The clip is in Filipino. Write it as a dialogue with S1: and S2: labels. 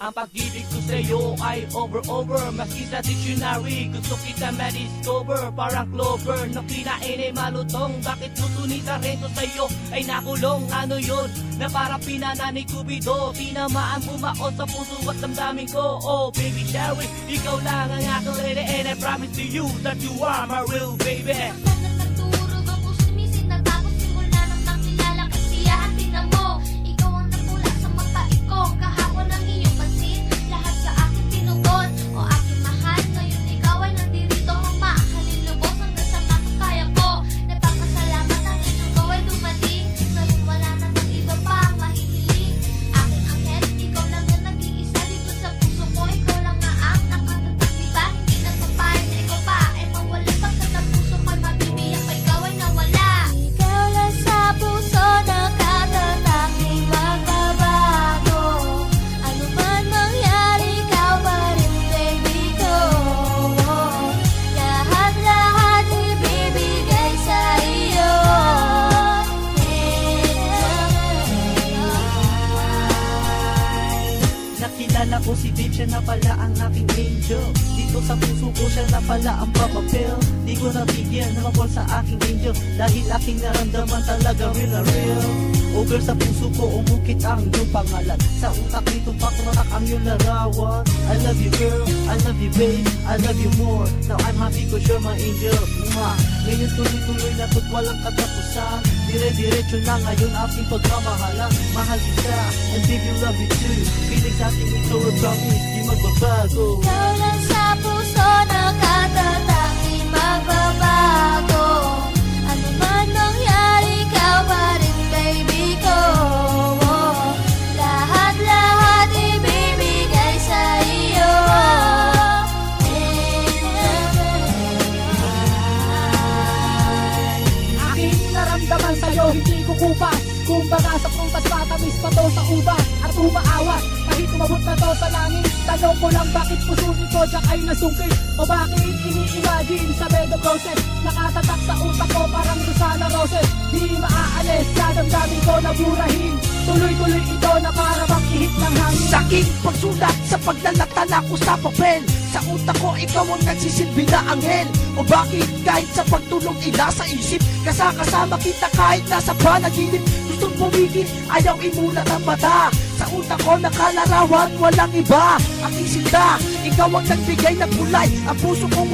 S1: Ang pag-ibig ko sa'yo ay over Maski sa dictionary gusto kita ma-discover. Parang clover na kinain ay malutong. Bakit puso ni Sarento sa'yo ay nakulong? Ano yun na parang pinana ni Cupido? Tinamaan bumao sa puso at damdamin ko. Oh baby Sherry, ikaw lang ang aking lady, and I promise to you that you are my real baby.
S2: Nagturog ang puso misin na tapos simula nang nakilala kasiyahan. Tingnan mo, ikaw ang nagmula sa mapait ko. Kahapon ang iyong pansin, lahat sa akin tinugon. O aking mahal, ngayon ikaw ay nandirito. Ang mahalin lubos hanggang sa makakaya ko. Nagpapasalamat ang iyong ko ay dumating. Ngayon wala na ng iba pa ang mahihiling. Aking anghel, ikaw lang ang nag-iisa dito sa puso ko. Ikaw lang ang nakatatag, diba? Hindi na papayag na ikaw pa ay mawala. Pagkat ang puso ko'y mabibiyak pa ikaw ay nawala. Ikaw lang sa puso nakatatak, di magbabago. Ano man mangyari, ikaw pa rin baby ko. Lahat-lahat ibibigay sa iyo.
S1: Nakilala ko si Dave, siya na pala ang aking angel. Dito sa puso ko siya na pala ang papapel. Di ko natigil na mapol sa aking angel, dahil aking naramdaman talaga real na real. Over sa puso ko umukit ang iyong pangalan. Sa utak nito pakratak ang iyong larawan. I love you girl, I love you babe, I love you more. Now I'm happy cause you're my angel. Ngayon tuloy-tuloy na to't walang katapusan. Dire-diretso na ngayon aking pagmamahalan. Mahal kita, and babe you love me too. Feelings ating ito a promise, di magbabago.
S2: Ikaw lang sa puso nakatatak, di magbabago. Ano man mangyari, ikaw pa rin baby ko. Lahat-lahat ibibigay sa iyo.
S3: Aking naramdaman sa'yo, hindi ko kupas. Kumbaga sa prutas, matamis pa to sa ubas. At umaawas, kahit umabot na to sa langit. Tanong ko lang bakit puso nito diyak ay nasungkit. O bakit ini-imagine sa bed of roses. Nakatatak sa utak ko parang Rosana Roses. Di maaalis, sa damdamin ko na burahin. Tuloy-tuloy ito na para bang ihit ng hangin.
S4: Sa aking pagsulat, sa paglalatala ko sa papel, sa utak ko ikaw ang nagsisilbi na anghel. O bakit kahit sa pagtulog ila sa isip, kasama kita kahit nasa panaginip. Gustong pumigil, ayaw imulat ang mata. Sa utak ko nakalarawan, walang iba. Aking sinta, ikaw ang nagbigay ng kulay. Ang puso kong